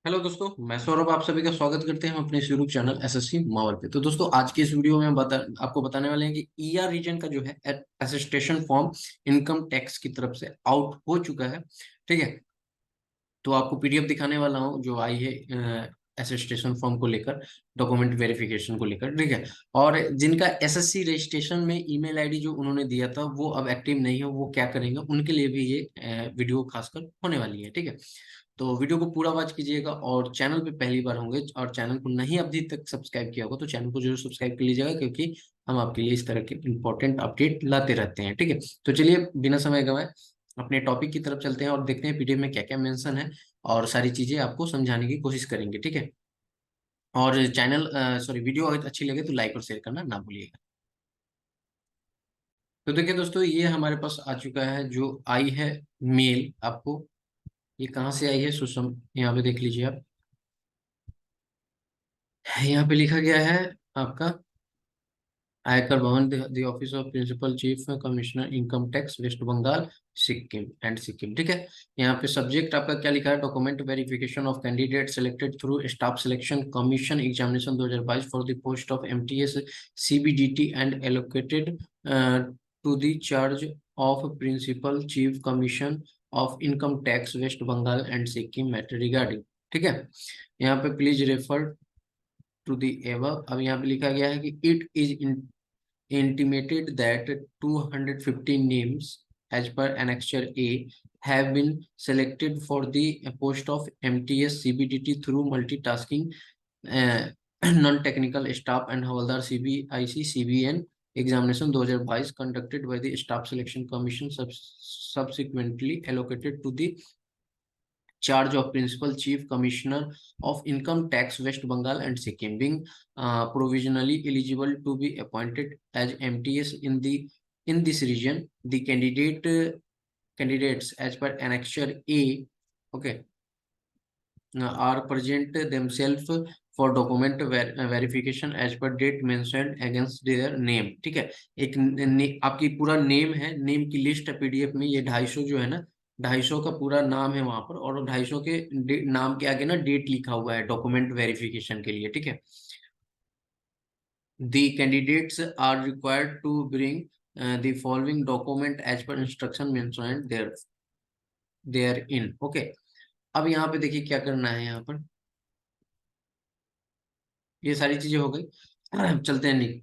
Hello दोस्तों, मैं सौरभ आप सभी का स्वागत करते हैं हम अपने इस यूट्यूब चैनल एसएससी मावर पे। तो दोस्तों आज के इस वीडियो में हम आपको बताने वाले हैं कि ईआर रीजन का जो है अटेस्टेशन फॉर्म इनकम टैक्स की तरफ से आउट हो चुका है। ठीक है, तो आपको पीडीएफ दिखाने वाला हूँ जो आई है अटेस्टेशन फॉर्म को लेकर, डॉक्यूमेंट वेरिफिकेशन को लेकर। ठीक है, और जिनका एसएससी रजिस्ट्रेशन में ईमेल आईडी जो उन्होंने दिया था वो अब एक्टिव नहीं है, वो क्या करेंगे उनके लिए भी ये वीडियो खासकर होने वाली है। ठीक है, तो वीडियो को पूरा वॉच कीजिएगा और चैनल पे पहली बार होंगे और चैनल को नहीं अभी तक सब्सक्राइब किया होगा तो चैनल को जरूर सब्सक्राइब कर लीजिएगा, क्योंकि हम आपके लिए इस तरह के इंपॉर्टेंट अपडेट लाते रहते हैं। ठीक है, तो चलिए बिना समय गंवाए अपने टॉपिक की तरफ चलते हैं और देखते हैं पीडीएफ में क्या क्या मेंशन है और सारी चीजें आपको समझाने की कोशिश करेंगे। ठीक है, और चैनल सॉरी वीडियो अगर अच्छी लगे तो लाइक और शेयर करना ना भूलिएगा। तो देखिए दोस्तों, ये हमारे पास आ चुका है जो आई है मेल आपको। ये कहाँ से आई है सुषम, यहाँ पे देख लीजिए आप। यहाँ पे लिखा गया है आपका आयकर भवन, the office of principal chief commissioner income tax, West Bengal, Sikkim and Sikkim. ठीक है, यहाँ पे सब्जेक्ट आपका क्या लिखा है, document verification of candidate selected through staff selection commission examination 2022 for the post of MTS CBDT and allocated to the charge of principal chief commission of income tax West Bengal and Sikkim matter regarding. ठीक है, यहाँ पे please refer to the above. अब यहाँ पे लिखा गया है कि it is intimated that 215 names as per Annexure A have been selected for the post of MTS CBDT through multitasking uh, non-technical staff and Havaldar CBIC CBN examination 2022 conducted by the Staff Selection Commission subsequently allocated to the charge of Principal Chief Commissioner of Income Tax West Bengal and Sikkim, being provisionally eligible to be appointed as MTS in this region. The candidates as per Annexure A, okay, are present themselves for document verification as per date mentioned against their name। ठीक है, एक आपकी पूरा name है, name की list है PDF में। ये 250 जो है ना, 250 का पूरा नाम है वहां पर, और 250 के नाम के आगे ना डेट लिखा हुआ है डॉक्यूमेंट वेरिफिकेशन के लिए। ठीक है, the candidates are required to bring the following document as per instruction mentioned there in। okay, अब यहाँ पे देखिए क्या करना है। यहाँ पर ये सारी चीजें हो गई। चलते हैं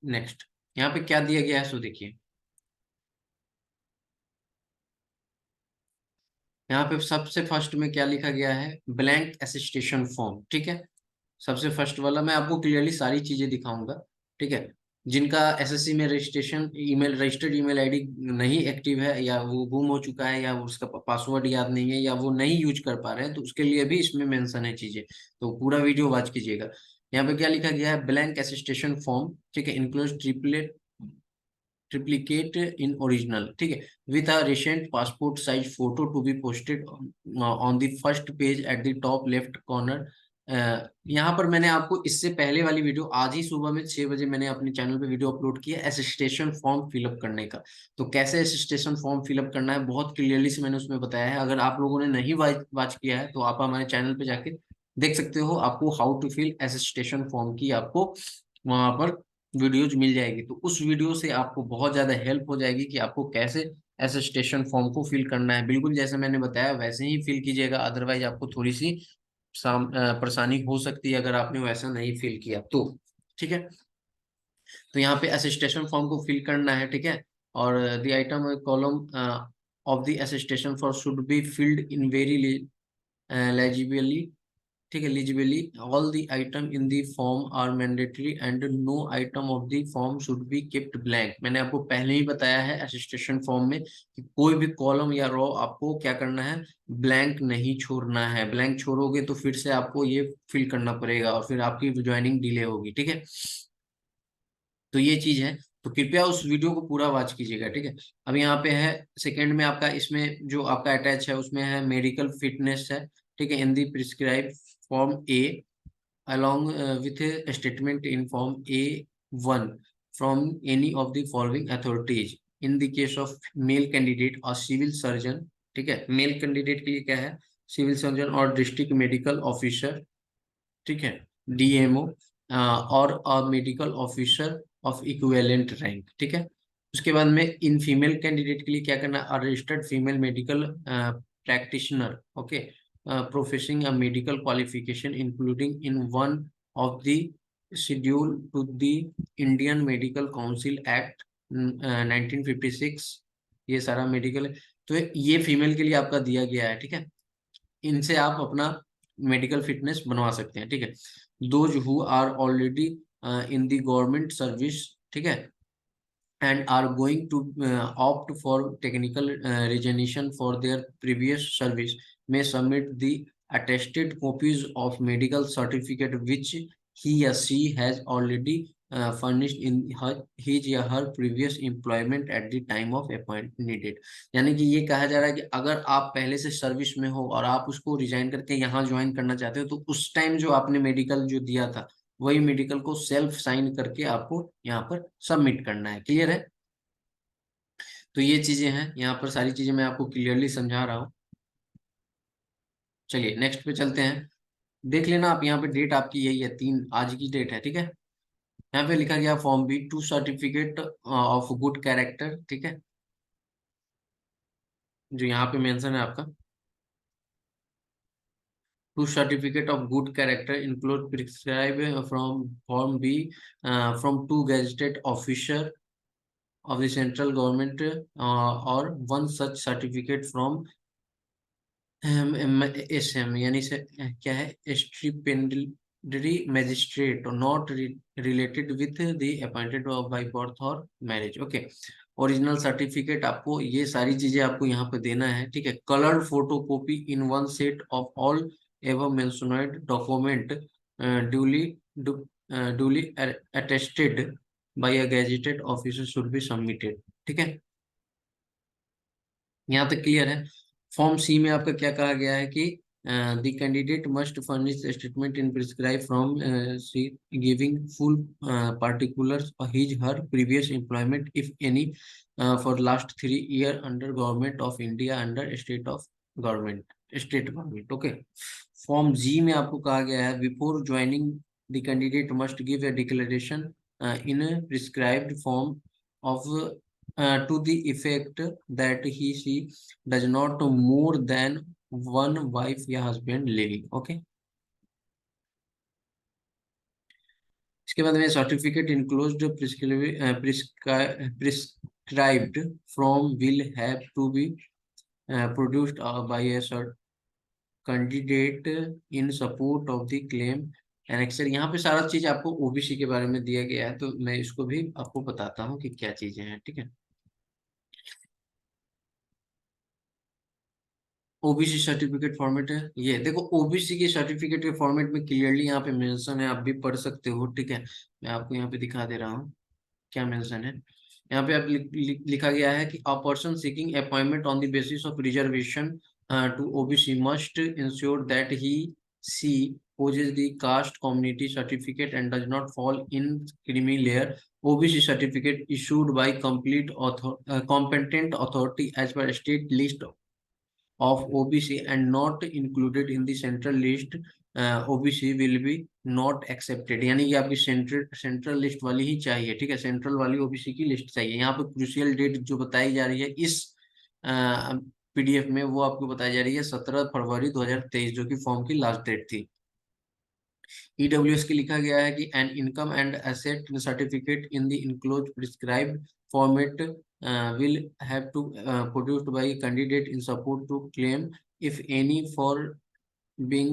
नेक्स्ट, यहाँ पे क्या दिया गया है सो देखिए। यहाँ पे सबसे फर्स्ट में क्या लिखा गया है, ब्लैंक असिस्टेशन फॉर्म। ठीक है, सबसे फर्स्ट वाला मैं आपको क्लियरली सारी चीजें दिखाऊंगा। ठीक है, जिनका एसएससी में registration email registered email ID नहीं एक्टिव है, या वो गुम हो चुका है, या उसका पासवर्ड याद नहीं है, या वो नहीं यूज कर पा रहे हैं, तो उसके लिए भी इसमें मेंशन है चीजें। तो पूरा वीडियो वॉच कीजिएगा। यहाँ पे क्या लिखा गया है, ब्लैंक असिस्टेशन फॉर्म। ठीक है, इंक्लोज triplicate in original। ठीक है, with a recent passport size photo to be posted on the first page at the top left corner। यहाँ पर मैंने आपको इससे पहले वाली वीडियो आज ही सुबह में 6 बजे मैंने अपने चैनल पे वीडियो अपलोड किया असिस्टेशन फॉर्म फिलअप करने का। तो कैसे असिस्टेशन फॉर्म फिलअप करना है बहुत क्लियरली से मैंने उसमें बताया है। अगर आप लोगों ने नहीं वॉच किया है तो आप हमारे चैनल पे जाके देख सकते हो, आपको हाउ टू फिल असिस्टेशन फॉर्म की आपको वहां पर वीडियोज मिल जाएगी। तो उस वीडियो से आपको बहुत ज्यादा हेल्प हो जाएगी कि आपको कैसे अटेस्टेशन फॉर्म को फिल करना है। बिल्कुल जैसे मैंने बताया वैसे ही फिल कीजिएगा, अदरवाइज आपको थोड़ी सी परेशानी हो सकती है अगर आपने वैसा नहीं फिल किया तो। ठीक है, तो यहाँ पे असिस्टेशन फॉर्म को फिल करना है। ठीक है, और the item column of the attestation for should be filled in very legibly. ठीक है, legibly all the item in the form are mandatory and no item of the form should be kept blank. मैंने आपको पहले ही बताया है असिस्टेशन form में कि कोई भी कॉलम या रो आपको क्या करना है, ब्लैंक नहीं छोड़ना है। ब्लैंक छोड़ोगे तो फिर से आपको ये फिल करना पड़ेगा और फिर आपकी ज्वाइनिंग डिले होगी। ठीक है, तो ये चीज है, तो कृपया उस वीडियो को पूरा वॉच कीजिएगा। ठीक है, अब यहाँ पे है सेकंड में आपका, इसमें जो आपका अटैच है उसमें है मेडिकल फिटनेस है। ठीक है, in the prescribe form a along with a statement in form A1 from any of the following authorities। in the case of male candidate, a civil surgeon। ठीक है, मेल कैंडिडेट के लिए क्या है, civil surgeon और district medical officer, ठीक है, DMO, और medical officer of equivalent rank, ठीक है। उसके बाद में इन फीमेल कैंडिडेट के लिए क्या करना है, registered female medical practitioner, okay, professing a medical qualification including in one of the schedule to the Indian medical council act 1956, ये सारा मेडिकल है। तो ये फीमेल के लिए आपका दिया गया है, ठीक है। इनसे आप अपना मेडिकल फिटनेस बनवा सकते हैं, ठीक है। Those who are already in the government service, ठीक है, and are going to opt for technical resignation for their previous service may submit the attested copies of medical certificate which he or she has already furnished in his or her previous employment at the time of appointment date। यानी कि ये कहा जा रहा है कि अगर आप पहले से सर्विस में हो और आप उसको रिजाइन करके यहाँ ज्वाइन करना चाहते हो, तो उस टाइम जो आपने मेडिकल जो दिया था वही मेडिकल को सेल्फ साइन करके आपको यहाँ पर सबमिट करना है। क्लियर है? तो ये चीजें हैं, यहाँ पर सारी चीजें मैं आपको क्लियरली समझा रहा हूँ। चलिए नेक्स्ट पे चलते हैं। देख लेना आप, यहाँ पे डेट आपकी यही है, 3 आज की डेट है, ठीक है। यहाँ पे लिखा गया form B two certificate of good character, ठीक है, जो यहाँ पे मेंशन है आपका। Two certificate of good character include prescribe from form B from two gazetted officer of the central government or one such certificate from SM, यानी से क्या है, stipendiary magistrate not related with the appointed by birth और marriage, okay. Original certificate आपको, ये सारी चीजें आपको यहाँ पे देना है, ठीक है। Coloured photo copy in one set of all above mentioned document duly duly attested by a gazetted officer should be submitted, ठीक है। यहाँ तक क्लियर है? फॉर्म सी में आपका क्या कहा गया है कि the candidate must furnish statement in prescribe from C giving full particulars of his her previous employment if any for last 3 year under government of India under state government, okay. Form G में आपको कहा गया है before joining the candidate must give a declaration in prescribed form of to the effect that she does not more than one wife या husband living, okay। इसके बाद में certificate enclosed prescribed from will have to be produced by a candidate in support of the claim annexure. यहाँ पे सारा चीज आपको OBC के बारे में दिया गया है, तो मैं इसको भी आपको बताता हूँ कि क्या चीजें हैं, ठीक है। ओबीसी सर्टिफिकेट फॉर्मेट है ये, देखो ओबीसी के सर्टिफिकेट के फॉर्मेट में क्लियरली यहाँ पे मेंशन है, आप भी पढ़ सकते हो, ठीक है। मैं आपको यहाँ पे दिखा दे रहा हूँ क्या मेंशन है। यहाँ पे आप लिखा गया है कि a person seeking appointment on the basis of reservation to OBC must ensure that he she possesses the caste community certificate and does not fall in creamy layer OBC certificate issued by competent authority as per state list of OBC and not included in the central list OBC will be not accepted। यानी कि आपकी central list वाली ही चाहिए, ठीक है, central वाली OBC की list चाहिए। यहाँ पे क्रूशियल डेट जो बताई जा रही है इस पीडीएफ में, वो आपको बताई जा रही है 17 फरवरी 2023, जो कि फॉर्म की लास्ट डेट थी। ईडब्ल्यूएस की लिखा गया है कि an income and asset certificate in the enclose prescribed format will have to produced by candidate in support to claim if any for being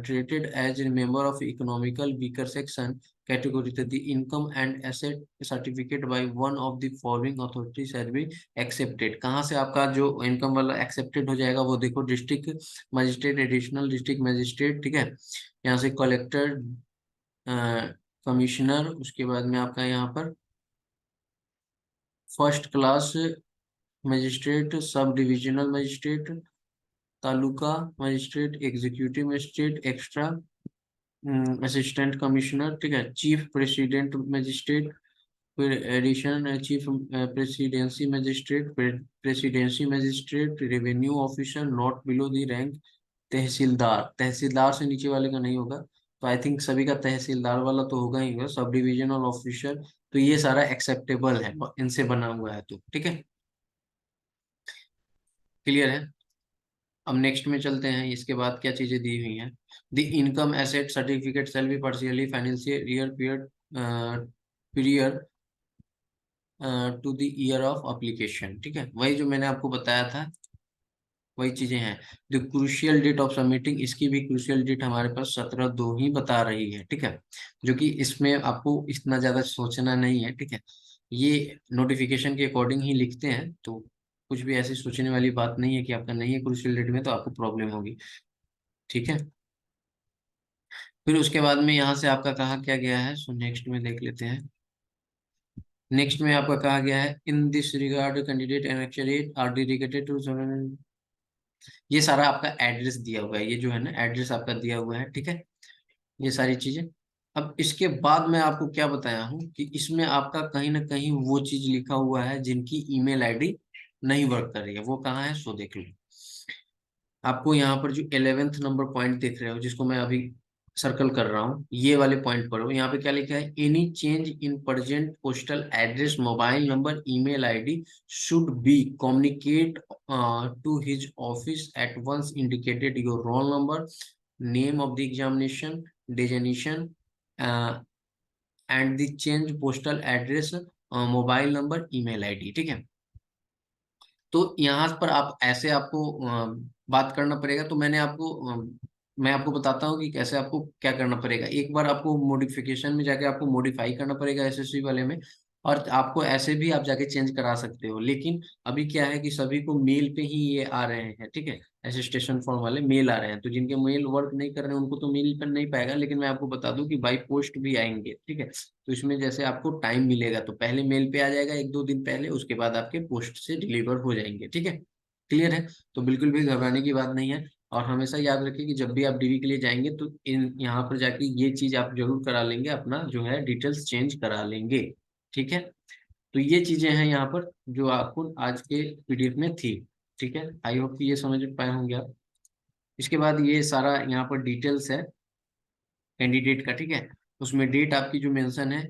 treated as a member of economical weaker section category that the income and asset certificate by one of the following authorities has been accepted। कहाँ से आपका जो income वाला accepted हो जाएगा, वो देखो district magistrate, additional district magistrate, ठीक है। यहाँ से कलेक्टर, कमिश्नर, उसके बाद में आपका यहाँ पर first class magistrate, sub divisional magistrate, taluka magistrate, executive magistrate, extra assistant commissioner, ठीक है, चीफ प्रेसिडेंट मजिस्ट्रेट, फिर addition chief presidency magistrate, presidency magistrate, revenue officer not below the rank tehsildar, tehsildar से नीचे वाले का नहीं होगा, तो आई थिंक सभी का तहसीलदार वाला तो होगा ही होगा। सब डिविजनल ऑफिसर, तो ये सारा एक्सेप्टेबल है, इनसे बना हुआ है, तो ठीक है, क्लियर है। अब नेक्स्ट में चलते हैं, इसके बाद क्या चीजें दी हुई हैं। The income asset certificate shall be partially financial year period period to the year of application, ठीक है, वही जो मैंने आपको बताया था, वही चीजें हैं। The crucial date of submitting, इसकी भी क्रूशियल डेट हमारे पास 17/2 ही बता रही है, ठीक है, जो कि इसमें आपको इतना ज्यादा सोचना नहीं है, ठीक है, ये नोटिफिकेशन के अकॉर्डिंग ही लिखते हैं, तो कुछ भी ऐसी सोचने वाली बात नहीं है कि आपका नहीं है क्रूशियल डेट में तो आपको प्रॉब्लम होगी, ठीक है। फिर उसके बाद में यहाँ से आपका कहा क्या गया है, सो नेक्स्ट में देख लेते हैं। नेक्स्ट में आपका कहा गया है, in this regard candidate and actually are dedicated to, ये सारा आपका एड्रेस दिया हुआ है, ये जो है ना एड्रेस आपका दिया हुआ है, ठीक है, ये सारी चीजें। अब इसके बाद मैं आपको क्या बताया हूँ कि इसमें आपका कहीं ना कहीं वो चीज लिखा हुआ है जिनकी ईमेल आईडी नहीं वर्क कर रही है, वो कहाँ है, सो देख लो। आपको यहाँ पर जो 11th नंबर पॉइंट देख रहे हो, जिसको मैं अभी सर्कल कर रहा हूँ, ये वाले पॉइंट पर हो, यहाँ पे क्या लिखा है, any change in present postal address mobile number email ID should be communicate to his office at once indicated your roll number, name of the examination, designation and the change postal address, mobile number, email ID, ठीक है। तो यहाँ पर आप ऐसे आपको बात करना पड़ेगा, तो मैं आपको बताता हूँ कि कैसे आपको क्या करना पड़ेगा। एक बार आपको मॉडिफिकेशन में जाके आपको मॉडिफाई करना पड़ेगा एसएससी वाले में, और आपको ऐसे भी आप जाके चेंज करा सकते हो, लेकिन अभी क्या है कि सभी को मेल पे ही ये आ रहे हैं, ठीक है, ऐसे स्टेशन फॉर्म वाले मेल आ रहे हैं, तो जिनके मेल वर्क नहीं कर रहे हैं उनको तो मेल पर नहीं पाएगा, लेकिन मैं आपको बता दूं कि बाई पोस्ट भी आएंगे, ठीक है। तो इसमें जैसे आपको टाइम मिलेगा, तो पहले मेल पे आ जाएगा 1-2 दिन पहले, उसके बाद आपके पोस्ट से डिलीवर हो जाएंगे, ठीक है, क्लियर है। तो बिल्कुल भी घबराने की बात नहीं है। और हमेशा याद रखिए कि जब भी आप डीवी के लिए जाएंगे तो इन यहाँ पर जाके ये चीज आप जरूर करा लेंगे, अपना जो है डिटेल्स चेंज करा लेंगे, ठीक है। तो ये चीजें हैं यहाँ पर जो आपको आज के पीडीएफ में थी, ठीक है, आई होप कि ये समझ पाए होंगे आप। इसके बाद ये सारा यहाँ पर डिटेल्स है कैंडिडेट का, ठीक है, उसमें डेट आपकी जो मेंशन है,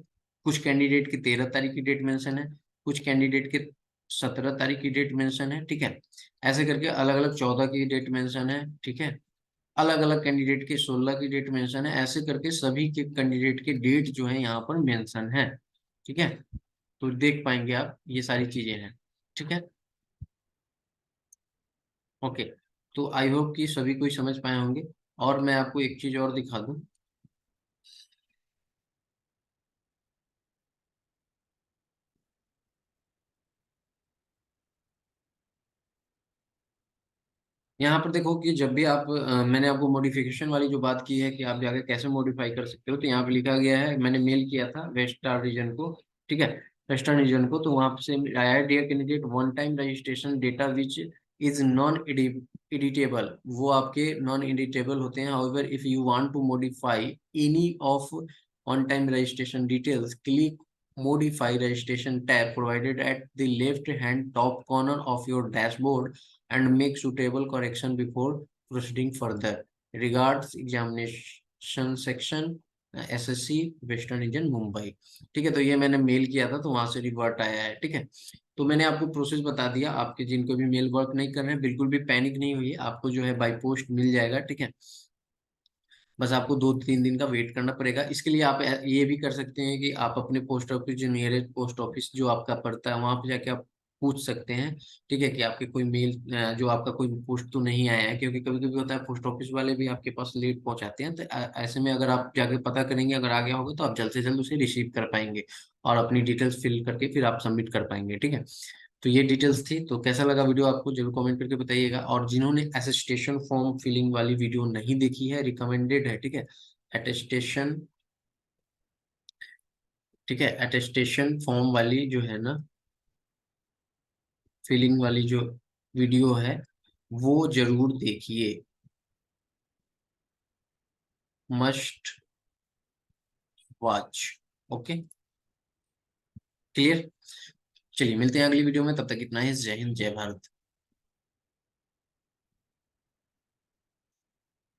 कुछ कैंडिडेट की 13 तारीख की डेट मेंशन है, कुछ कैंडिडेट के 17 तारीख की डेट मेंशन है, ठीक है, ऐसे करके अलग अलग 14 की डेट मेंशन है, ठीक है, अलग अलग कैंडिडेट के 16 की डेट मेंशन है, ऐसे करके सभी के कैंडिडेट के डेट जो है यहाँ पर मेंशन है, ठीक है। तो देख पाएंगे आप, ये सारी चीजें हैं, ठीक है, ओके। तो आई होप कि सभी कोई समझ पाए होंगे। और मैं आपको एक चीज और दिखा दूं, यहाँ पर देखो कि जब भी आप मैंने आपको मॉडिफिकेशन वाली जो बात की है कि आप जाके कैसे मॉडिफाई कर सकते हो, तो यहाँ पे लिखा गया है, मैंने मेल किया था वेस्टर्न रीजन को, ठीक है, वेस्टर्न रीजन को, तो वहां से आया है, dear candidate one time registration data which is non editable, वो आपके नॉन एडिटेबल होते हैं, however if you want to modify any of one time registration details, click modify registration tab provided at the left hand top corner of your dashboard and make suitable correction before proceeding further. Regards examination section, SSC western region Mumbai, ठीक है। तो ये मैंने mail किया था, तो वहां से रिवर्ट आया है, ठीक है। तो मैंने आपको प्रोसेस बता दिया, आपके जिनको भी मेल वर्क नहीं कर रहे हैं बिल्कुल भी पैनिक नहीं हुई, आपको जो है बाई पोस्ट मिल जाएगा, ठीक है। बस आपको 2-3 दिन का वेट करना पड़ेगा। इसके लिए आप ये भी कर सकते हैं कि आप अपने पोस्ट ऑफिस, जो नियरेस्ट पोस्ट ऑफिस जो आपका पड़ता है, वहां पे जाके आप पूछ सकते हैं, ठीक है, कि आपके कोई मेल जो आपका कोई पोस्ट तो नहीं आया है, क्योंकि कभी कभी होता है पोस्ट ऑफिस वाले भी आपके पास लेट पहुंचाते हैं, तो ऐसे में अगर आप जाके पता करेंगे, अगर आ गया होगा तो आप जल्द से जल्द उसे रिसीव कर पाएंगे और अपनी डिटेल्स फिल करके फिर आप सबमिट कर पाएंगे, ठीक है। तो ये डिटेल्स थी, तो कैसा लगा वीडियो आपको जरूर कमेंट करके बताइएगा। और जिन्होंने अटेस्टेशन फॉर्म फिलिंग वाली वीडियो नहीं देखी है, रिकमेंडेड है, ठीक है, अटेस्टेशन, ठीक है, अटेस्टेशन फॉर्म वाली जो है ना फिलिंग वाली जो वीडियो है, वो जरूर देखिए, मस्ट वॉच, ओके, क्लियर। चलिए मिलते हैं अगली वीडियो में, तब तक इतना ही, जय हिंद जय भारत।